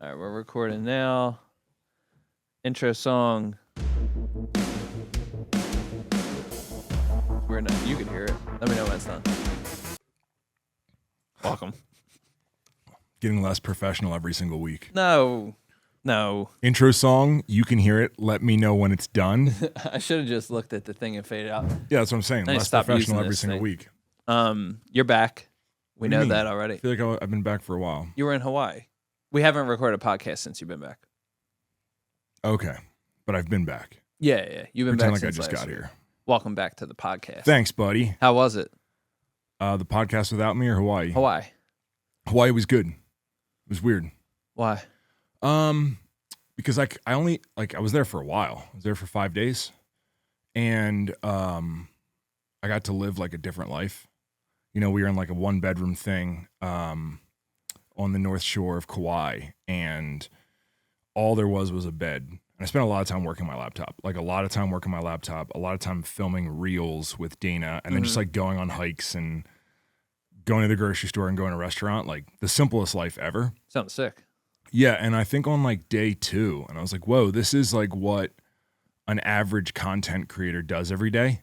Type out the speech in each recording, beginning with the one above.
All right, we're recording now. Intro song. We're not. You can hear it. Let me know when it's done. Welcome. Getting less professional every single week. No. Intro song, you can hear it. Let me know when it's done. I should have just looked at the thing and faded out. Yeah, that's what I'm saying. Less professional every single week. You're back. We know that already. I feel like I've been back for a while. You were in Hawaii. We haven't recorded a podcast since you've been back. Okay, but I've been back. Yeah. You've been Pretend back like since I just got week. here. Welcome back to the podcast. Thanks, buddy. How was it? The podcast without me or Hawaii? Hawaii. Hawaii was good. It was weird. Why? Because I was there for a while. I was there for 5 days, and I got to live like a different life. You know, we were in like a 1-bedroom thing on the north shore of Kauai, and all there was a bed. And I spent a lot of time working my laptop, a lot of time filming reels with Dana, and then just like going on hikes and going to the grocery store and going to a restaurant, like the simplest life ever. Sounds sick. Yeah, and I think on like day 2, and I was like, whoa, this is like what an average content creator does every day.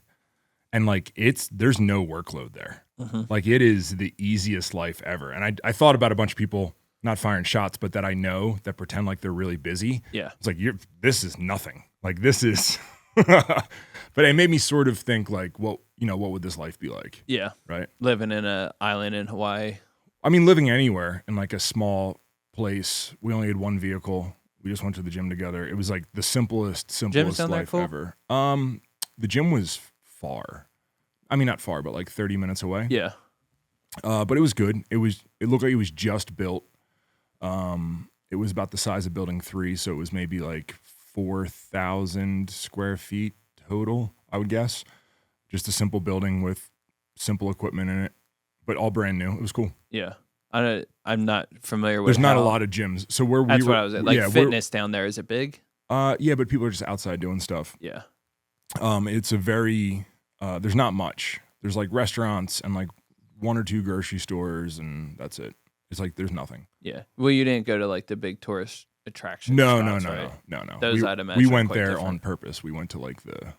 And like there's no workload there. Like it is the easiest life ever. And I thought about a bunch of people not firing shots, but that I know that pretend like they're really busy. Yeah. It's like, this is nothing. Like this is, but it made me sort of think like, what would this life be like? Yeah. Right. Living in an island in Hawaii. I mean, living anywhere in like a small place. We only had one vehicle. We just went to the gym together. It was like the simplest life ever. The gym was far. I mean, not far, but like 30 minutes away. Yeah. But it was good. It looked like it was just built. It was about the size of building 3, so it was maybe like 4,000 square feet total, I would guess. Just a simple building with simple equipment in it, but all brand new. It was cool. Yeah. I'm not familiar with. There's not a lot of gyms. So that's what I was at. Like fitness down there, is it big? Yeah, but people are just outside doing stuff. Yeah. It's a very there's not much. There's like restaurants and like 1 or 2 grocery stores, and that's it. It's like there's nothing. Yeah. Well, you didn't go to like the big tourist attractions. No. Those I'd imagine we went there different. on purpose. We went to like the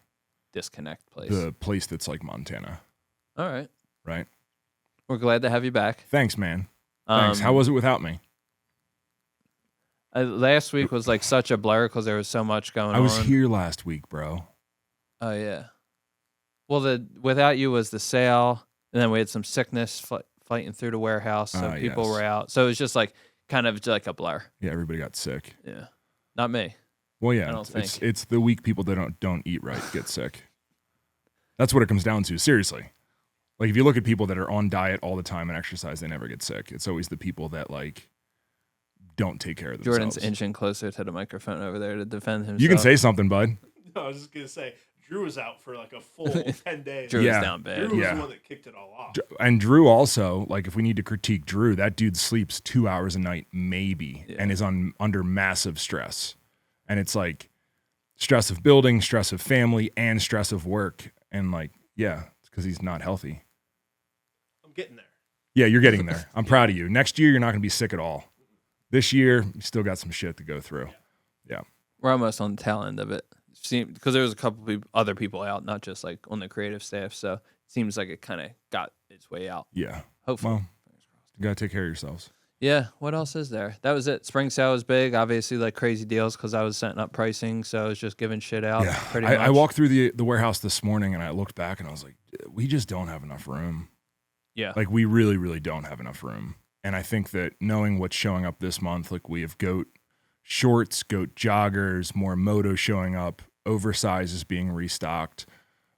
disconnect place. The place that's like Montana. All right. Right. We're glad to have you back. Thanks, man. Thanks. How was it without me? Last week was like such a blur because there was so much going on. I was here last week, bro. Oh yeah. Well, without you was the sale, and then we had some sickness fighting through the warehouse, so people were out. So it was just like kind of like a blur. Yeah, everybody got sick. Yeah, not me. Well, yeah, it's the weak people that don't eat right get sick. That's what it comes down to. Seriously, like if you look at people that are on diet all the time and exercise, they never get sick. It's always the people that like don't take care of themselves. Jordan's inching closer to the microphone over there to defend himself. You can say something, bud. No, I was just gonna say. Drew was out for like a full 10 days. Drew was down bad. Drew was the one that kicked it all off. And Drew also, like if we need to critique Drew, that dude sleeps 2 hours a night, maybe, and is under massive stress. And it's like stress of building, stress of family, and stress of work. And like, yeah, it's because he's not healthy. I'm getting there. Yeah, you're getting there. I'm proud of you. Next year, you're not going to be sick at all. This year, you still got some shit to go through. Yeah. We're almost on the tail end of it. Because there was a couple other people out, not just like on the creative staff. So it seems like it kind of got its way out. Yeah. Hopefully. Well, you got to take care of yourselves. Yeah. What else is there? That was it. Spring sale was big. Obviously, like crazy deals because I was setting up pricing. So I was just giving shit out. Yeah. Pretty much. I walked through the warehouse this morning and I looked back and I was like, we just don't have enough room. Yeah. Like we really, really don't have enough room. And I think that knowing what's showing up this month, like we have goat shorts, goat joggers, more moto showing up. Oversize is being restocked.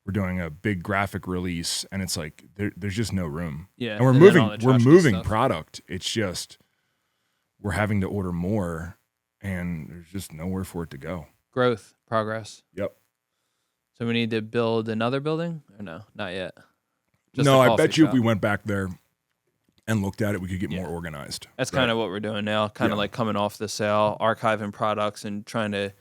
We're doing a big graphic release, and it's like there's just no room. Yeah, and we're moving product. It's just we're having to order more, and there's just nowhere for it to go. Growth, progress. Yep. So we need to build another building, or no, not yet. Just no, I bet you if we went back there and looked at it, we could get more organized. That's kind of what we're doing now. Kind of like coming off the sale, archiving products, and trying to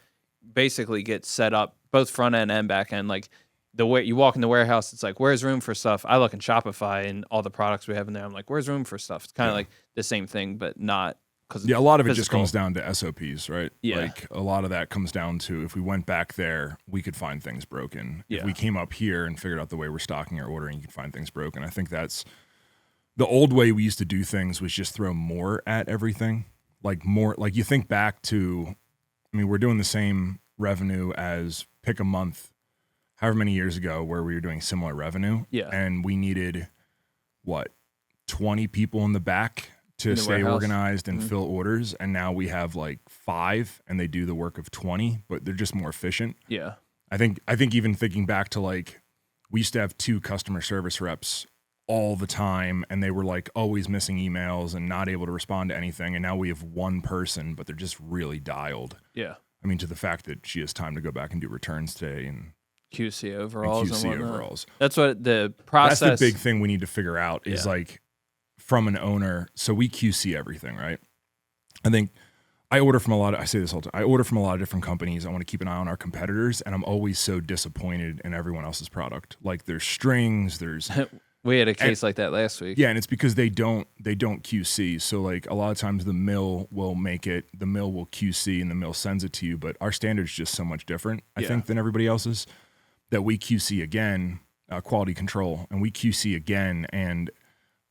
basically get set up both front end and back end. Like the way you walk in the warehouse, it's like, where's room for stuff? I look in Shopify and all the products we have in there. I'm like, where's room for stuff? It's kind of like the same thing, but not because Yeah, a lot of it just comes down to SOPs, right? Yeah. Like a lot of that comes down to if we went back there, we could find things broken. Yeah. If we came up here and figured out the way we're stocking or ordering, you could find things broken. I think that's the old way we used to do things was just throw more at everything. Like more, like you think back to, I mean, we're doing the same revenue as pick a month, however many years ago where we were doing similar revenue. Yeah. And we needed, 20 people in the back to stay warehouse. Organized and fill orders, and now we have like 5 and they do the work of 20, but they're just more efficient. Yeah. I think even thinking back to like we used to have 2 customer service reps all the time and they were like always missing emails and not able to respond to anything, and now we have 1 person but they're just really dialed. Yeah. I mean, to the fact that she has time to go back and do returns today and QC overalls and QC whatnot. overalls. That's what the process. That's the big thing we need to figure out is like from an owner. So we QC everything, right? I think I order from I say this all the time. I order from a lot of different companies. I want to keep an eye on our competitors, and I'm always so disappointed in everyone else's product. Like there's strings, there's We had a case like that last week. yeah, and it's because they don't QC. So like a lot of times the mill will make it, the mill will QC, and the mill sends it to you. But our standard's just so much different, I think, than everybody else's. That we QC again, quality control, and we QC again. And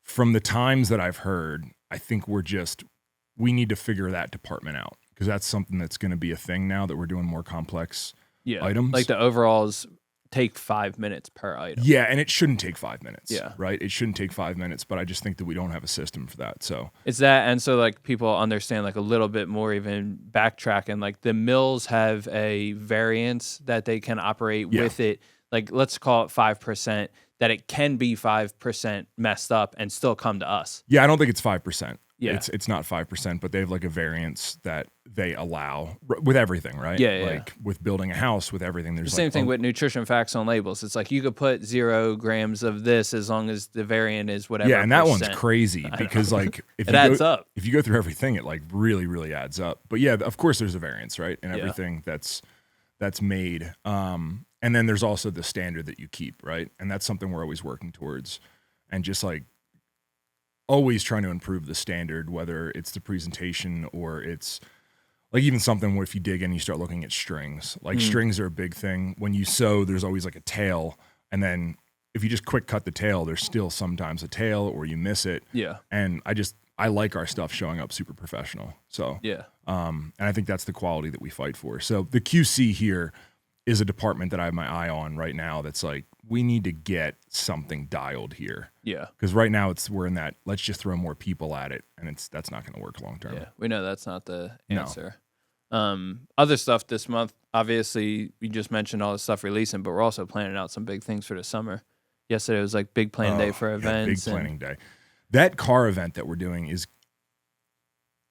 from the times that I've heard, I think we need to figure that department out because that's something that's going to be a thing now that we're doing more complex items. Like the overalls take 5 minutes per item. Yeah, and it shouldn't take 5 minutes. Yeah. Right? It shouldn't take 5 minutes, but I just think that we don't have a system for that. So It's that, and so like people understand like a little bit more, even backtracking, like the mills have a variance that they can operate with it. Like let's call it 5%, that it can be 5% messed up and still come to us. yeah, I don't think it's 5%. Yeah. It's not 5%, but they have like a variance that they allow with everything, right? Yeah, yeah. Like with building a house, with everything. There's The same like, thing with nutrition facts on labels. It's like you could put 0 grams of this as long as the variant is whatever. yeah, and that one's percent. crazy because like if It you adds go, up. if you go through everything, it like really, really adds up. But yeah, of course there's a variance, right? And everything that's made. And then there's also the standard that you keep, right? And that's something we're always working towards, and just like always trying to improve the standard, whether it's the presentation or it's like even something where if you dig in, you start looking at strings. Like strings are a big thing. When you sew, there's always like a tail, and then if you just quick cut the tail, there's still sometimes a tail or you miss it. Yeah. And I like our stuff showing up super professional. So Yeah. and I think that's the quality that we fight for. So the QC here is a department that I have my eye on right now. That's like, we need to get something dialed here. Yeah. Because right now we're in that, let's just throw more people at it. And that's not going to work long term. Yeah. We know that's not the No. answer. Other stuff this month, obviously we just mentioned all the stuff releasing, but we're also planning out some big things for the summer. Yesterday was like big plan day for events. Big planning day. That car event that we're doing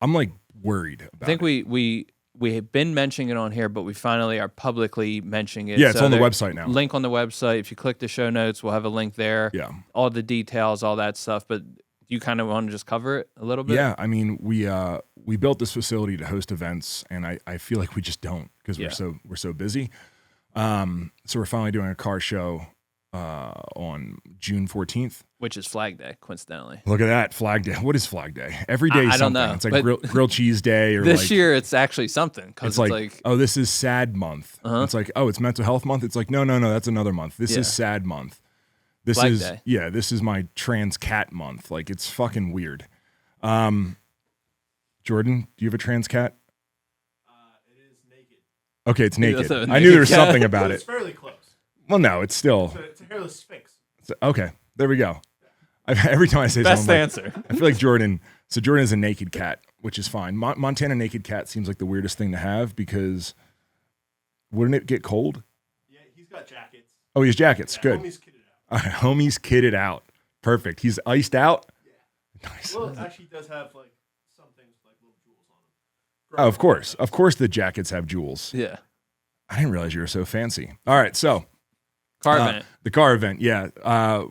I'm like worried about I think it. we have been mentioning it on here, but we finally are publicly mentioning it. Yeah, it's So on the there- website now. Link on the website. If you click the show notes, we'll have a link there. Yeah. All the details, all that stuff. But you kind of want to just cover it a little bit? Yeah, I mean, we built this facility to host events, and I feel like we just don't because we're so busy. So we're finally doing a car show on June 14th. Which is Flag Day, coincidentally. Look at that, Flag Day. What is Flag Day? Every day is I don't something. know, It's like but grilled cheese day, or This like, year, it's actually something. it's Because like, oh, this is sad month. It's like, oh, it's mental health month. It's like, no, that's another month. This is sad month. This Flag is Day. this is my trans cat month. Like, it's fucking weird. Jordan, do you have a trans cat? It is naked. Okay, it's naked. does have a I naked knew there was cat. something about It's it. fairly close. Well, no, it's still It's a hairless sphinx. okay. There we go. Every time I say best something, answer. I feel like Jordan. So Jordan is a naked cat, which is fine. Montana naked cat seems like the weirdest thing to have because wouldn't it get cold? Yeah, he's got jackets. Oh, he has jackets. Yeah, Good. Homie's kitted out. All right, homie's kitted out. Perfect. He's iced out. Nice. Well, it actually does have like some things with, like little jewels on them. Oh, of course. Of course the jackets have jewels. Yeah. I didn't realize you were so fancy. All right, so Car event. the car event, yeah.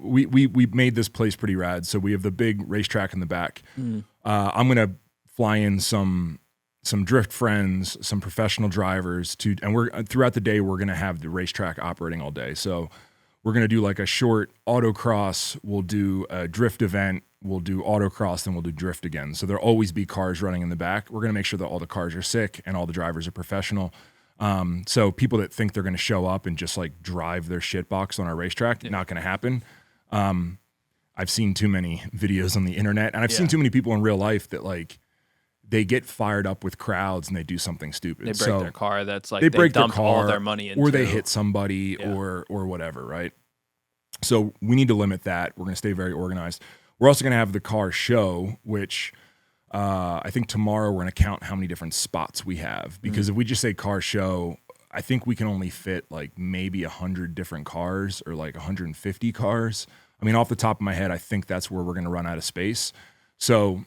We made this place pretty rad. So we have the big racetrack in the back. I'm gonna fly in some drift friends, some professional drivers and we're throughout the day we're gonna have the racetrack operating all day. So we're gonna do like a short autocross. We'll do a drift event. we'll do autocross, then we'll do drift again. So there'll always be cars running in the back. We're going to make sure that all the cars are sick and all the drivers are professional. So people that think they're going to show up and just like drive their shit box on our racetrack, not going to happen. I've seen too many videos on the internet, and I've seen too many people in real life that like they get fired up with crowds and they do something stupid. They break their car. That's like they break dumped their car, all their money into, or they hit somebody, or whatever, right? So we need to limit that. We're going to stay very organized. We're also going to have the car show, which I think tomorrow we're going to count how many different spots we have. Because if we just say car show, I think we can only fit like maybe 100 different cars or like 150 cars. I mean, off the top of my head, I think that's where we're going to run out of space. So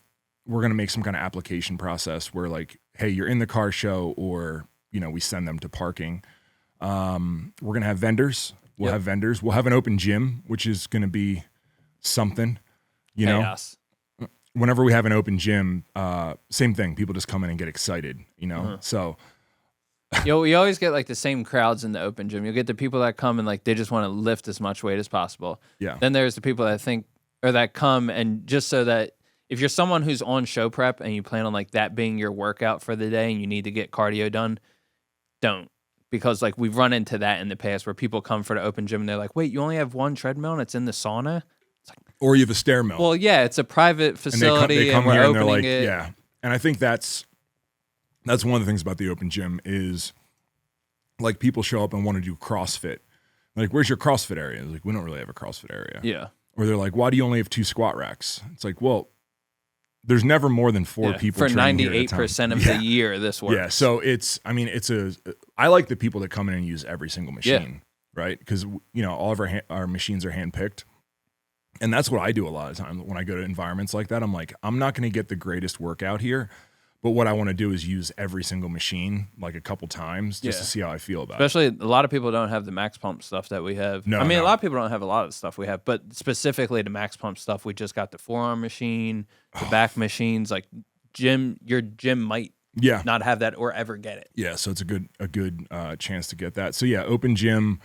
we're going to make some kind of application process where like, hey, you're in the car show, or, you know, we send them to parking. We're going to have vendors. We'll have vendors. We'll have an open gym, which is going to be something, you know. Whenever we have an open gym, same thing. People just come in and get excited, you know. So you always get like the same crowds in the open gym. You'll get the people that come and like they just want to lift as much weight as possible. Yeah. Then there's the people that think, or that come and just so that if you're someone who's on show prep and you plan on like that being your workout for the day and you need to get cardio done, don't. Because like we've run into that in the past where people come for the open gym and they're like, wait, you only have one treadmill and it's in the sauna? It's like, or you have a stair mill. Well, yeah, it's a private facility they come and we're here and opening they're like, it. yeah. And I think that's one of the things about the open gym is like people show up and want to do CrossFit. Like, where's your CrossFit area? Like, we don't really have a CrossFit area. Yeah. Or they're like, why do you only have 2 squat racks? It's like, well, there's never more than 4 people for training here at a time. 98% of the year. This works. Yeah, so I like the people that come in and use every single machine, right? Because you know all of our machines are handpicked, and that's what I do a lot of times when I go to environments like that. I'm like, I'm not going to get the greatest workout here, but what I want to do is use every single machine like a couple times just to see how I feel about Especially a lot of people don't have the max pump stuff that we have. A lot of people don't have a lot of the stuff we have, but specifically the max pump stuff, we just got the forearm machine, the back machines. Like your gym might not have that or ever get it. Yeah, so it's a good chance to get that. So yeah, open gym.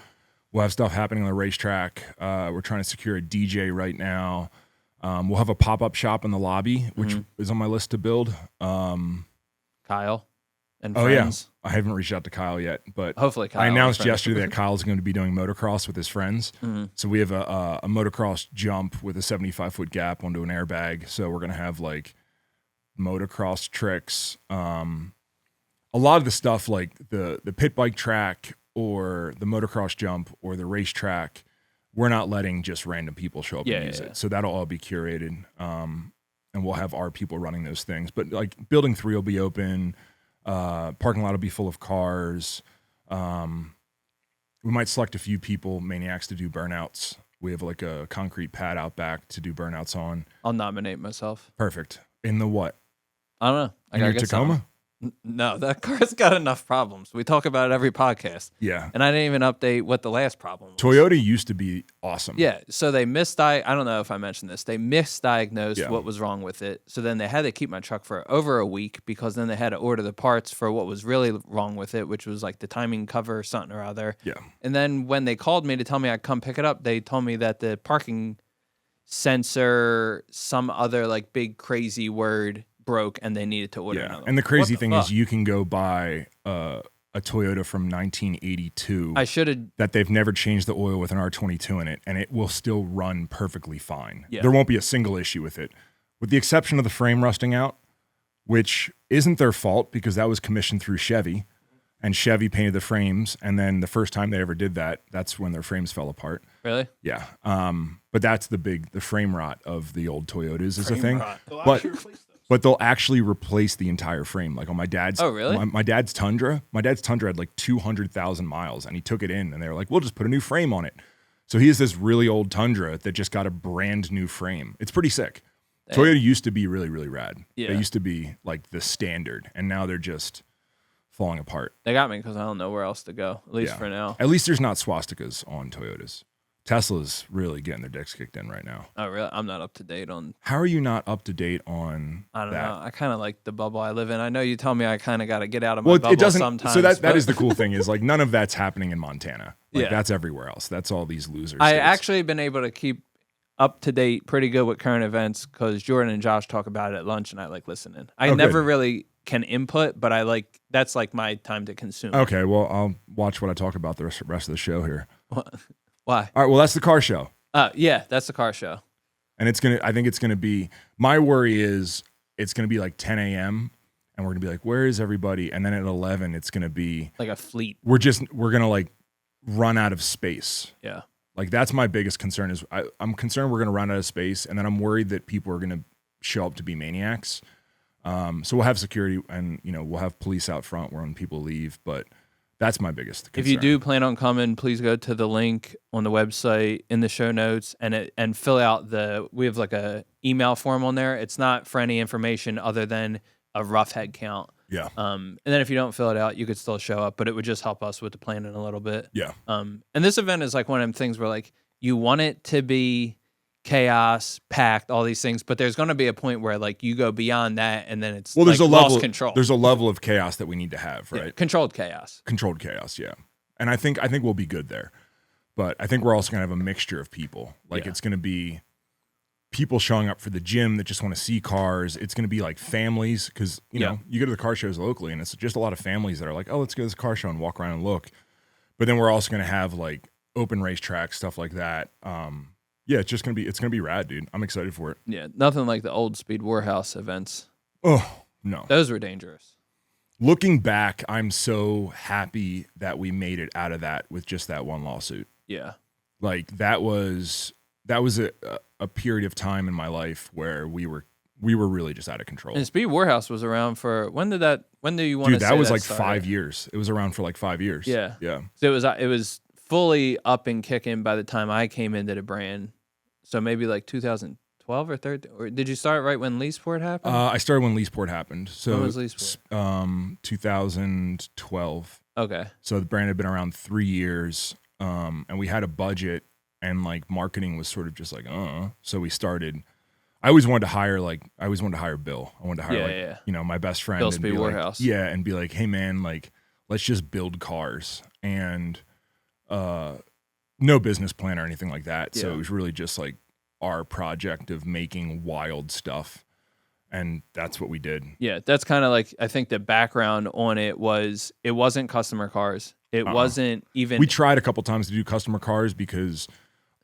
We'll have stuff happening on the racetrack. We're trying to secure a DJ right now. We'll have a pop-up shop in the lobby, which is on my list to build. Kyle and Yeah, friends. I haven't reached out to Kyle yet, but hopefully Kyle. I announced yesterday that Kyle's going to be doing motocross with his friends. So we have a motocross jump with a 75-foot gap onto an airbag. So we're going to have like motocross tricks. A lot of the stuff like the pit bike track or the motocross jump or the racetrack, we're not letting just random people show up and use it. So that'll all be curated. And we'll have our people running those things. But like building 3 will be open. Parking lot will be full of cars. We might select a few people, maniacs, to do burnouts. We have like a concrete pad out back to do burnouts on. I'll nominate myself. Perfect. In the what? I don't know. In your Tacoma? No, that car's got enough problems. We talk about it every podcast. Yeah. And I didn't even update what the last problem was. Toyota used to be awesome. Yeah. So they I don't know if I mentioned this. They misdiagnosed what was wrong with it. So then they had to keep my truck for over a week because then they had to order the parts for what was really wrong with it, which was like the timing cover or something or other. Yeah. And then when they called me to tell me I'd come pick it up, they told me that the parking sensor, some other like big crazy word broke and they needed to order another. And the crazy thing is you can go buy a Toyota from 1982 I should have that they've never changed the oil with an R22 in it, and it will still run perfectly fine. Yeah. There won't be a single issue with it, with the exception of the frame rusting out, which isn't their fault because that was commissioned through Chevy, and Chevy painted the frames, and then the first time they ever did that, that's when their frames fell apart. Really? Yeah. But that's the frame rot of the old Toyotas is a thing. But they'll actually replace the entire frame. Like on my dad's. Oh, really? My dad's Tundra. My dad's Tundra had like 200,000 miles, and he took it in, and they were like, "We'll just put a new frame on it." So he has this really old Tundra that just got a brand new frame. It's pretty sick. Dang. Toyota used to be really, really rad. Yeah. They used to be like the standard, and now they're just falling apart. They got me because I don't know where else to go. At least for now. At least there's not swastikas on Toyotas. Tesla's really getting their dicks kicked in right now. Oh, really? I'm not up to date on. How are you not up to date on? I don't know. I kind of like the bubble I live in. I know you tell me I kind of got to get out of my bubble it doesn't, sometimes. So that is the cool thing is like none of that's happening in Montana. Like that's everywhere else. That's all these losers. I actually been able to keep up to date, pretty good with current events because Jordan and Josh talk about it at lunch, and I like listening. I Oh, never good. really can input, but I like that's like my time to consume. Okay, well, I'll watch what I talk about the rest of the show here. Why? All right, well, that's the car show. Yeah, that's the car show. And I think it's going to be, my worry is it's going to be like 10 a.m. and we're going to be like, where is everybody? And then at 11, it's going to be like a fleet. We're going to like run out of space. Yeah. Like that's my biggest concern is I'm concerned we're going to run out of space. And then I'm worried that people are going to show up to be maniacs. So we'll have security and, we'll have police out front when people leave, but that's my biggest concern. If you do plan on coming, please go to the link on the website in the show notes and fill out we have like a email form on there. It's not for any information other than a rough head count. Yeah. And then if you don't fill it out, you could still show up, but it would just help us with the planning a little bit. Yeah. And this event is like one of them things where like you want it to be chaos, packed, all these things, but there's going to be a point where like you go beyond that, and then it's there's like a level lost control. There's a level of chaos that we need to have, right? Yeah, controlled chaos. Controlled chaos, yeah. And I think we'll be good there, but I think we're also going to have a mixture of people. Like it's going to be people showing up for the gym that just want to see cars. It's going to be like families because you know you go to the car shows locally, and it's just a lot of families that are like, oh, let's go to this car show and walk around and look. But then we're also going to have like open racetrack stuff like that. Yeah, it's going to be rad, dude. I'm excited for it. Yeah, nothing like the old Speed Warhouse events. Oh, no. Those were dangerous. Looking back, I'm so happy that we made it out of that with just that one lawsuit. Yeah. Like that was a period of time in my life where we were really just out of control. And Speed Warhouse was around for when do you want to say that was like started? 5 years. It was around for like 5 years. Yeah. Yeah. So it was fully up and kicking by the time I came into the brand. So maybe like 2012 or 13, or did you start right when Leesport happened? I started when Leesport happened. So when was Leesport? 2012. Okay. So the brand had been around 3 years, and we had a budget, and like marketing was sort of just like, So we started. I always wanted to hire Bill. I wanted to hire my best friend, Bill and Speed be Warhouse. like, and be like, hey man, like let's just build cars, and no business plan or anything like that. So it was really just like our project of making wild stuff. And that's what we did. Yeah, that's kind of like, I think the background on it wasn't customer cars. It wasn't even. We tried a couple times to do customer cars because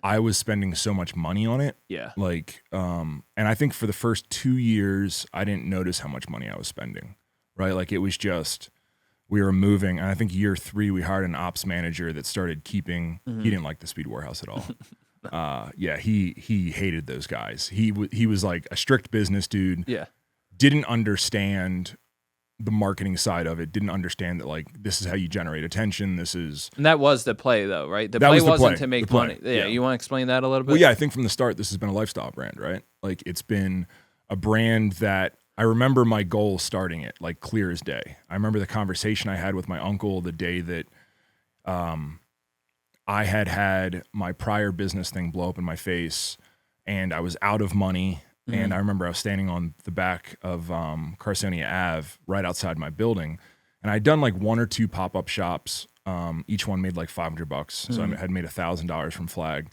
I was spending so much money on it. Yeah. Like, and I think for the first 2 years, I didn't notice how much money I was spending, right? Like it was just, we were moving. And I think year 3, we hired an ops manager that started keeping, he didn't like the Speed Warhouse at all. He hated those guys. He was like a strict business dude. Yeah. Didn't understand the marketing side of it. Didn't understand that like this is how you generate attention. And that was the play though, right? That play was the wasn't play. to make The play. money. Yeah. Yeah. You want to explain that a little bit? Well, yeah, I think from the start, this has been a lifestyle brand, right? Like it's been a brand that I remember my goal starting it like clear as day. I remember the conversation I had with my uncle the day that I had my prior business thing blow up in my face and I was out of money. And I remember I was standing on the back of Carsonia Ave right outside my building. And I'd done like 1 or 2 pop-up shops. Each one made like $500. So I had made $1,000 from Flag.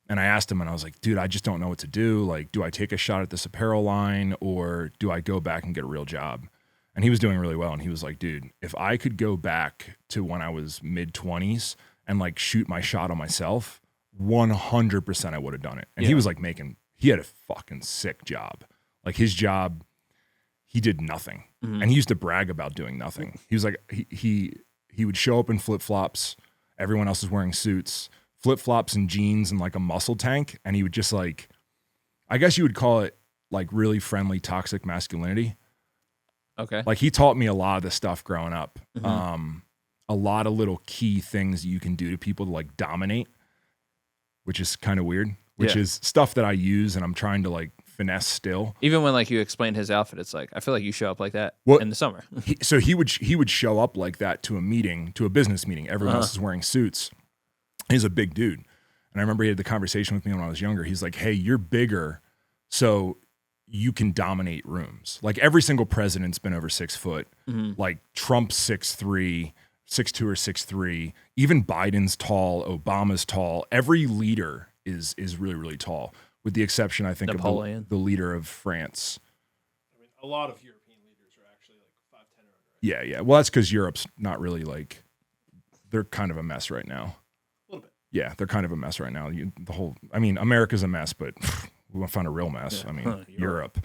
And I asked him and I was like, dude, I just don't know what to do. Like, do I take a shot at this apparel line or do I go back and get a real job? And he was doing really well. And he was like, dude, if I could go back to when I was mid-20s and like shoot my shot on myself, 100% I would have done it. And he was like he had a fucking sick job. Like his job, he did nothing. And he used to brag about doing nothing. He was like, he would show up in flip-flops. Everyone else is wearing suits, flip-flops and jeans and like a muscle tank. And he would just like, I guess you would call it like really friendly, toxic masculinity. Okay. Like he taught me a lot of this stuff growing up. A lot of little key things you can do to people to like dominate, which is kind of weird, which is stuff that I use and I'm trying to like finesse still. Even when like you explained his outfit, it's like, I feel like you show up like that in the summer. So he would show up like that to a meeting, to a business meeting. Everyone else is wearing suits. He's a big dude. And I remember he had the conversation with me when I was younger. He's like, hey, you're bigger, so you can dominate rooms. Like every single president's been over 6 foot. Like Trump's 6'3", 6'2" or 6'3". Even Biden's tall, Obama's tall. Every leader is really, really tall. with the exception, I think, Napoleon. of the leader of France. I mean, a lot of European leaders are actually like 5'10" or under. Yeah. Well, that's because Europe's not really like, they're kind of a mess right now. A little bit. Yeah, they're kind of a mess right now. America's a mess, but we want to find a real mess. Europe.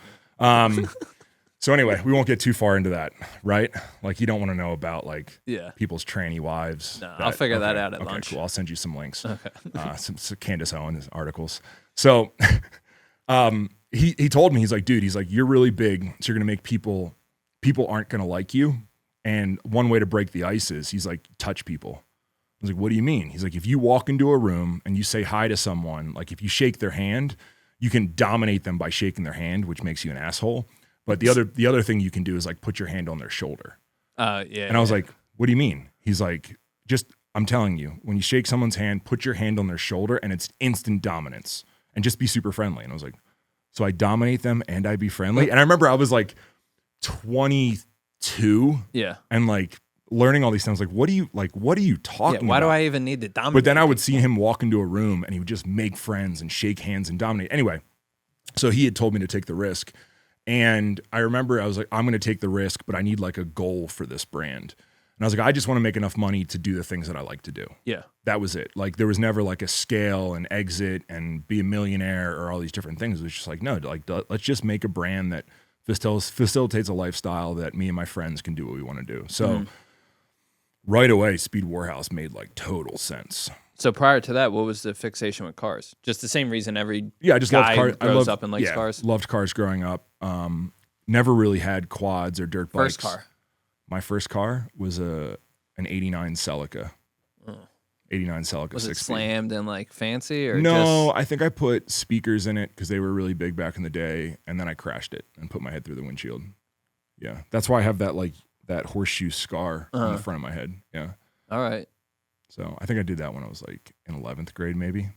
So anyway, we won't get too far into that, right? Like, you don't want to know about like people's tranny wives. No, I'll figure that out at lunch. Cool. I'll send you some links. Okay. some Candace Owens articles. So he told me, he's like, dude, he's like, you're really big, so you're gonna make people aren't gonna like you. And one way to break the ice is, he's like, touch people. I was like, what do you mean? He's like, if you walk into a room and you say hi to someone, like if you shake their hand, you can dominate them by shaking their hand, which makes you an asshole. But the other thing you can do is like put your hand on their shoulder. Yeah. And I was like, what do you mean? He's like, I'm telling you, when you shake someone's hand, put your hand on their shoulder and it's instant dominance, and just be super friendly. And I was like, so I dominate them and I be friendly? And I remember I was like 22. Yeah. And like learning all these things. Like, what are you talking about? Why do I even need to dominate? But then I would see him walk into a room and he would just make friends and shake hands and dominate. Anyway, so he had told me to take the risk. And I remember I was like, I'm going to take the risk, but I need like a goal for this brand. And I was like, I just want to make enough money to do the things that I like to do. Yeah. That was it. Like, there was never like a scale and exit and be a millionaire or all these different things. It was just like, no, like, let's just make a brand that facilitates a lifestyle that me and my friends can do what we want to do. So right away, Speed Warhouse made like total sense. So prior to that, what was the fixation with cars? Just the same reason every I just guy loved cars. grows up and likes cars? Loved cars growing up. Never really had quads or dirt bikes. First car? My first car was an 89 Celica. 89 Celica. Was it 6 slammed and like fancy? Or no, I think I put speakers in it because they were really big back in the day, and then I crashed it and put my head through the windshield. Yeah, that's why I have that horseshoe scar on the front of my head. Yeah. All right. So I think I did that when I was like in 11th grade, maybe.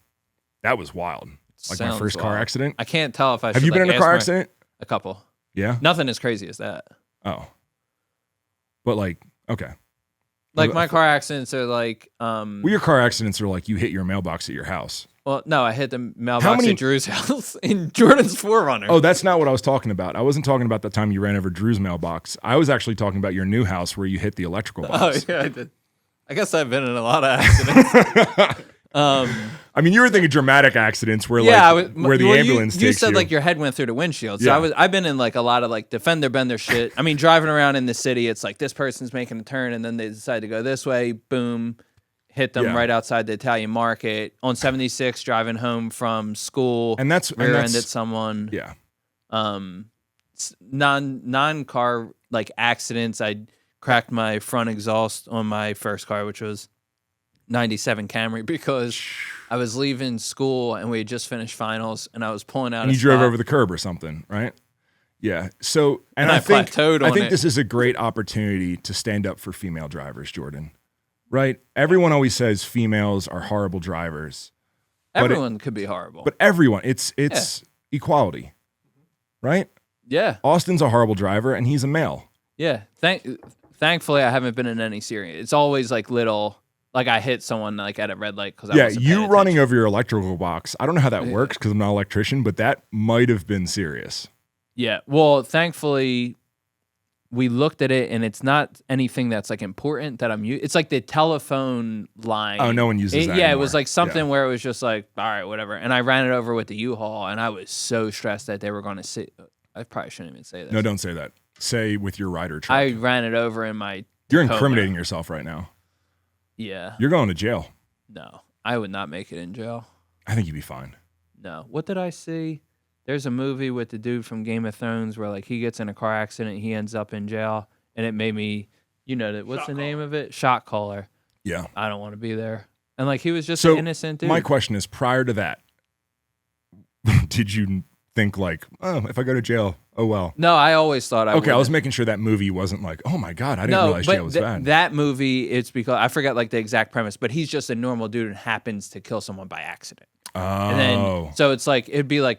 That was wild. Like my Sounds first car wild. accident. I can't tell if I Have should, you been like, in a car ask accident? A couple. Yeah. Nothing as crazy as that. Oh. But like, okay. Like my car accidents are like Well, your car accidents are like you hit your mailbox at your house. well, no, I hit the mailbox at Drew's house in Jordan's 4Runner. Oh, that's not what I was talking about. I wasn't talking about the time you ran over Drew's mailbox. I was actually talking about your new house where you hit the electrical box. Oh, yeah, I did. I guess I've been in a lot of accidents. I mean, you were thinking dramatic accidents where where the ambulance takes you. You said like your head went through the windshield. So I've been in like a lot of like defender bender shit. I mean, driving around in the city, it's like this person's making a turn and then they decide to go this way. Boom, hit them right outside the Italian market on 76, driving home from school. And that's rear-ended someone. Yeah. Non-car like accidents. I cracked my front exhaust on my first car, which was 97 Camry, because I was leaving school and we had just finished finals and I was pulling out. And you drove over the curb or something, right? Yeah. So, and I think this is a great opportunity to stand up for female drivers, Jordan. Right? Everyone always says females are horrible drivers. Everyone could be horrible. But everyone, it's equality. Right? Yeah. Austin's a horrible driver and he's a male. Yeah. Thankfully, I haven't been in any serious. It's always like little, like I hit someone like at a red light because I wasn't paying attention. Running over your electrical box. I don't know how that works because I'm not an electrician, but that might have been serious. Yeah. Well, thankfully, we looked at it and it's not anything that's like important that I'm using. It's like the telephone line. Oh, no one uses that Yeah, anymore. it was like something where it was just like, all right, whatever. And I ran it over with the U-Haul and I was so stressed that they were going to sit. I probably shouldn't even say that. No, don't say that. Say with your rider truck. I ran it over in my You're incriminating yourself right now. Yeah. You're going to jail. No, I would not make it in jail. I think you'd be fine. No. What did I see? There's a movie with the dude from Game of Thrones where like he gets in a car accident, he ends up in jail, and it made me, what's the name of it? Shot caller. Yeah. I don't want to be there. And like he was just an innocent dude. My question is, prior to that, did you think like, oh, if I go to jail, oh well? No, I always thought I would. Okay, I was making sure that movie wasn't like, oh my God, I didn't realize jail was bad. That movie, it's because I forgot like the exact premise, but he's just a normal dude and happens to kill someone by accident. Oh. And then, so it's like, it'd be like,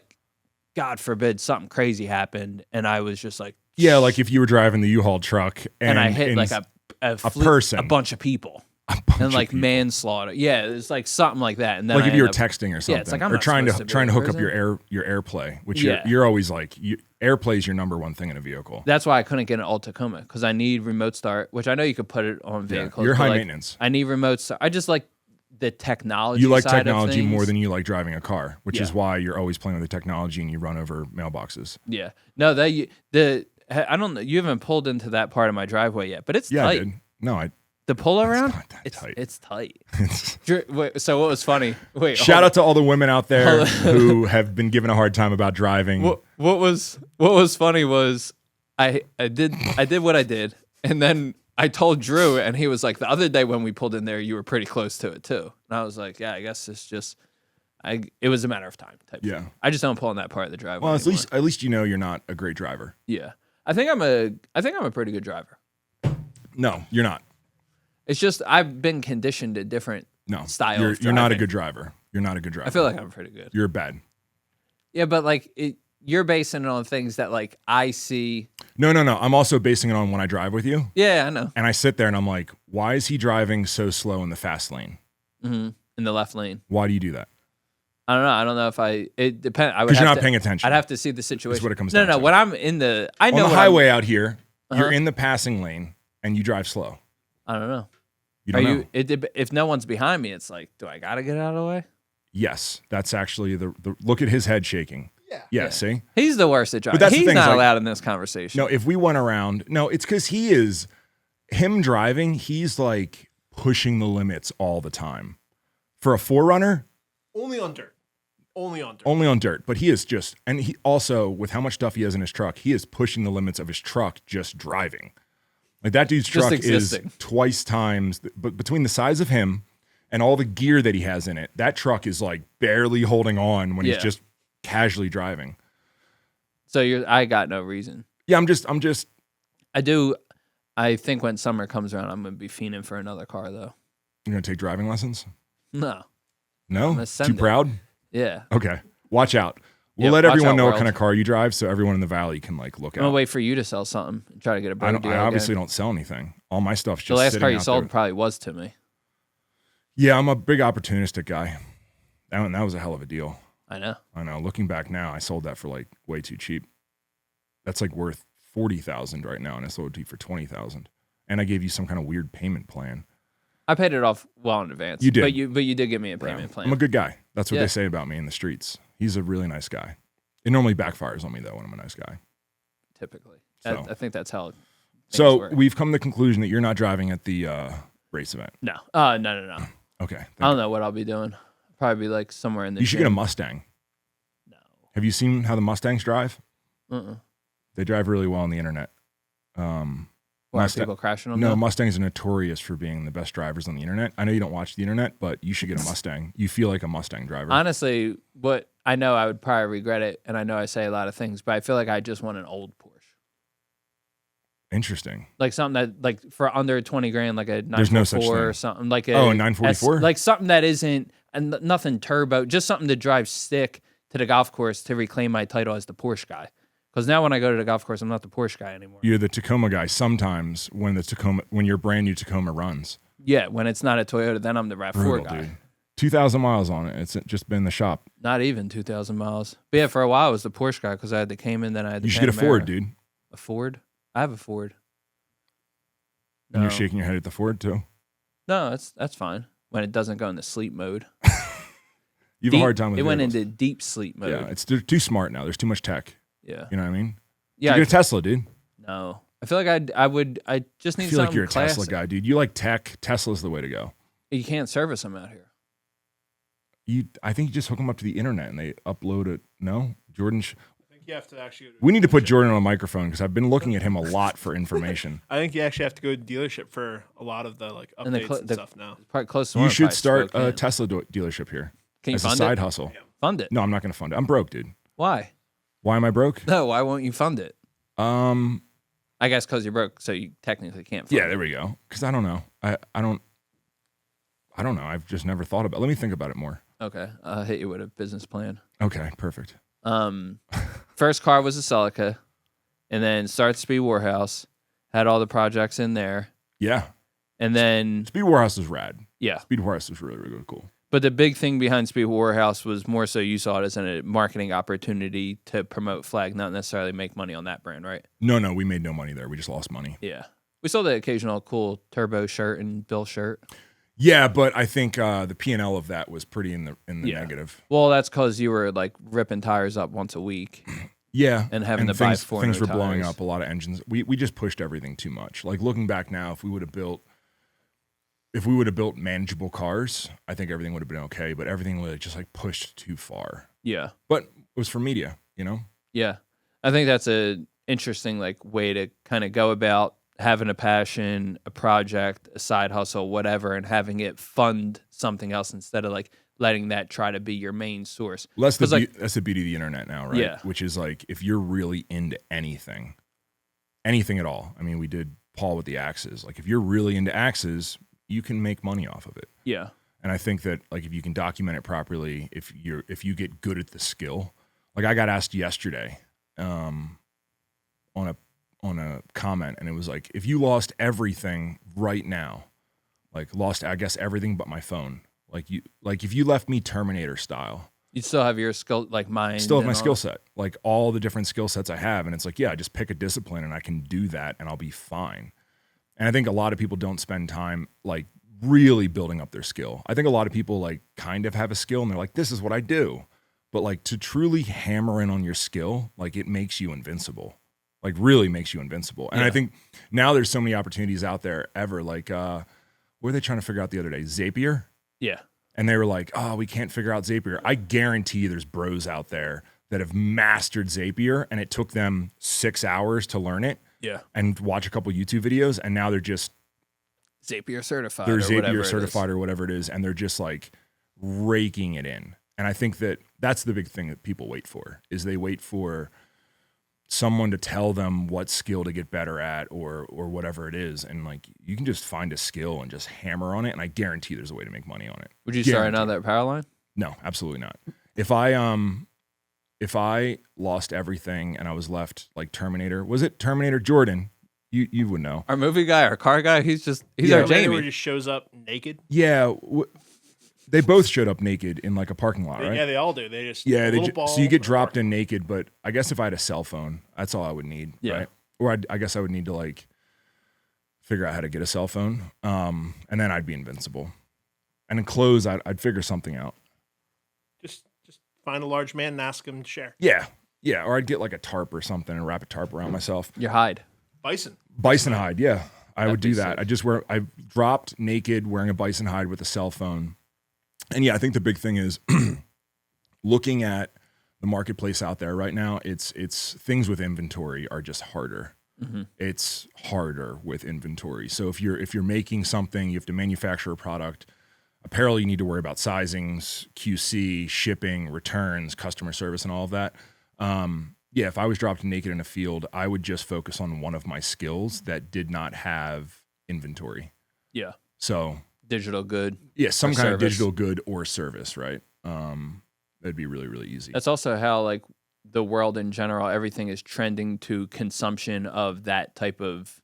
God forbid something crazy happened, and I was just like, yeah, like if you were driving the U-Haul truck and I hit like a person, a bunch of people. A bunch and of like people. manslaughter. Yeah, it's like something like that. And then Like if I you were end up- texting or something, it's like, I'm or not trying supposed to to be in hook up prison. your AirPlay, which Yeah. you're always like AirPlay is your number one thing in a vehicle. That's why I couldn't get an old Tacoma because I need remote start, which I know you could put it on vehicles. You're but, high like, maintenance. I need remote start. I just like the technology. You like side technology of more things. than you like driving a car, which is Yeah. why you're always playing with the technology and you run over mailboxes. Yeah. No, I don't know. You haven't pulled into that part of my driveway yet, but it's Yeah, I tight. did. No, I. The pull around, not that tight. It's tight. Wait, so what was funny? Wait, Shout hold out to all the women out there who have been given a hard time about driving. What was funny was I did what I did, and then I told Drew, and he was like, the other day when we pulled in there, you were pretty close to it too. And I was like, yeah, I guess it's just it was a matter of time type Yeah. thing. I just don't pull in that part of the driveway. Well, anymore. at least you know you're not a great driver. Yeah. I think I'm a pretty good driver. No, you're not. It's just I've been conditioned to different No, style. You're not a good driver. You're not a good driver. I feel like I'm pretty good. You're bad. Yeah, but like you're basing it on things that like I see. No. I'm also basing it on when I drive with you, Yeah, I know. and I sit there and I'm like, why is he driving so slow in the fast lane? Mm-hmm. In the left lane. Why do you do that? I don't know. I don't know if it depends. Because you're not paying attention. I'd have to see the situation. That's what it comes no, down to. when I'm in the, I know On the when highway out here, you're Uh-huh. in the passing lane and you drive slow. I don't know. You don't know. If no one's behind me, it's like, do I gotta get out of the way? Yes, that's actually the look at his head shaking. Yeah, see? He's the worst at driving. that's the He's thing, not is, like- allowed in this conversation. No, if we went around, no, it's because him driving, he's like pushing the limits all the time. For a 4Runner, Only on dirt. Only on dirt. but he is just, and he also, with how much stuff he has in his truck, he is pushing the limits of his truck just driving. Like that dude's Just truck existing. is twice times, but between the size of him and all the gear that he has in it, that truck is like barely holding on when Yeah. he's just casually driving. So I got no reason. Yeah, I'm just. I do. I think when summer comes around, I'm gonna be fiending for another car though. You're gonna take driving lessons? No. No, gonna send too it. proud. Yeah. Okay, watch out. We'll Yeah, let watch everyone out, know what world. kind of car you drive, so everyone in the valley can like look I'm gonna out. wait for you to sell something and try to get a better deal. I obviously again. don't sell anything. All my stuff's just The last sitting car you out sold there. probably was to me. Yeah, I'm a big opportunistic guy. That was a hell of a deal. I know. I know. Looking back now, I sold that for like way too cheap. That's like worth $40,000 right now, and I sold it to you for $20,000. And I gave you some kind of weird payment plan. I paid it off well in advance. You did. But you did give me a payment plan. I'm a good guy. That's what Yeah. they say about me in the streets. He's a really nice guy. It normally backfires on me though when I'm a nice guy. Typically. So- I think that's how things So work. we've come to the conclusion that you're not driving at the race event. No. No. Okay. I don't know what I'll be doing. Probably be like somewhere in the You should get a gym. Mustang. No. Have you seen how the Mustangs drive? Uh-uh. They drive really well on the internet. Why are Mustang- people crashing them? No, now? Mustangs are notorious for being the best drivers on the internet. I know you don't watch the internet, but you should get a Mustang. You feel like a Mustang driver. Honestly, what I know I would probably regret it, and I know I say a lot of things, but I feel like I just want an old Porsche. Interesting. Like something that, like for under 20 grand, like a There's no such 944 or thing. something. Like a 944? like something that isn't and nothing turbo, just something to drive stick to the golf course to reclaim my title as the Porsche guy. Because now when I go to the golf course, I'm not the Porsche guy anymore. You're the Tacoma guy sometimes when your brand new Tacoma runs. Yeah, when it's not a Toyota, then I'm the RAV4 Brutal, guy. dude. 2,000 miles on it. It's just been in the shop. Not even 2,000 miles. But yeah, for a while I was the Porsche guy because I had the Cayman, then I had the You should get a Panamera. Ford, dude. A Ford? I have a Ford. And you're No. shaking your head at the Ford too. No, that's fine. When it doesn't go into sleep mode. You have a hard time with It went vehicles. into deep sleep mode. Yeah, they're too smart now. There's too much tech. Yeah. You know what I mean? Yeah. You get a Tesla, dude. No. I feel like I just need I feel like something you're a classic. Tesla guy, dude. You like tech. Tesla's the way to go. You can't service them out here. I think you just hook them up to the internet and they upload it. No, Jordan. I think you have to actually. Go to a We need to put dealership. Jordan on a microphone because I've been looking at him a lot for information. I think you actually have to go to dealership for a lot of the like And the updates cl- and the- stuff now. It's probably close to You one, should probably start a Spokane. Tesla dealership here Can you as a fund side it? hustle. Fund it. No, I'm not going to fund it. I'm broke, dude. Why? Why am I broke? No, why won't you fund it? I I guess because you're broke, so you technically can't fund yeah, it. there we go. Because I don't know. I don't know. I've just never thought about it. Let me think about it more. Okay. I'll hit you with a business plan. Okay, perfect. First car was a Celica, and then starts to be Warhouse. Had all the projects in there. Yeah. And then Speed Warhouse was rad. Yeah. Speed Warhouse was really, really cool. But the big thing behind Speed Warhouse was more so you saw it as a marketing opportunity to promote Flag, not necessarily make money on that brand, right? No, we made no money there. We just lost money. Yeah. We saw the occasional cool Turbo shirt and Bill shirt. Yeah, but I think the P&L of that was pretty in the negative. Well, that's because you were like ripping tires up once a week. Yeah, and having to buy four things new were blowing tires. up. A lot of engines. We just pushed everything too much. Like looking back now, if we would have built manageable cars, I think everything would have been okay. But everything was just like pushed too far. Yeah, but it was for media, you know. Yeah, I think that's a interesting like way to kind of go about having a passion, a project, a side hustle, whatever, and having it fund something else instead of like letting that try to be your main source. Well, that's the beauty of the internet now, right? Yeah. Which is like if you're really into anything at all. I mean, we did Paul with the axes. Like if you're really into axes, you can make money off of it. Yeah. And I think that like if you can document it properly, if you get good at the skill, like I got asked yesterday on a comment, and it was like, if you lost everything right now, like lost, I guess, everything but my phone, like if you left me Terminator style, you'd still have your skill, like mine. Still have my skill set, like all the different skill sets I have. And it's like, yeah, I just pick a discipline and I can do that and I'll be fine. And I think a lot of people don't spend time like really building up their skill. I think a lot of people like kind of have a skill and they're like, this is what I do. But like to truly hammer in on your skill, like it makes you invincible. Like really makes you invincible. And I think now there's so many opportunities out there ever. Like, what were they trying to figure out the other day? Zapier? Yeah. And they were like, oh, we can't figure out Zapier. I guarantee you there's bros out there that have mastered Zapier and it took them 6 hours to learn it. Yeah. And watch a couple YouTube videos. And now they're just Zapier certified. They're Zapier certified or whatever it is. And they're just like raking it in. And I think that that's the big thing that people wait for, is they wait for someone to tell them what skill to get better at or whatever it is. And like, you can just find a skill and just hammer on it. And I guarantee there's a way to make money on it. Would you start another power line? No, absolutely not. If I lost everything and I was left like Terminator, was it Terminator Jordan? You would know. Our movie guy, our car guy, he's our Jamie. Jamie. Just shows up naked. Yeah. They both showed up naked in like a parking lot, right? Yeah, they all do. They just so you get dropped in naked. But I guess if I had a cell phone, that's all I would need, right? Or I guess I would need to like figure out how to get a cell phone, and then I'd be invincible. And in clothes, I'd figure something out. Just find a large man and ask him to share. Yeah, or I'd get like a tarp or something and wrap a tarp around myself. Your hide. Bison hide, yeah. I would do that. Sick. I dropped naked wearing a bison hide with a cell phone. And yeah, I think the big thing is looking at the marketplace out there right now. It's things with inventory are just harder. Mm-hmm. It's harder with inventory. So if you're making something, you have to manufacture a product. Apparel, you need to worry about sizings, QC, shipping, returns, customer service, and all of that. Yeah, if I was dropped naked in a field, I would just focus on one of my skills that did not have inventory. Yeah. So digital good. Yeah, some kind of digital good or service, right? That'd be really, really easy. That's also how like the world in general, everything is trending to consumption of that type of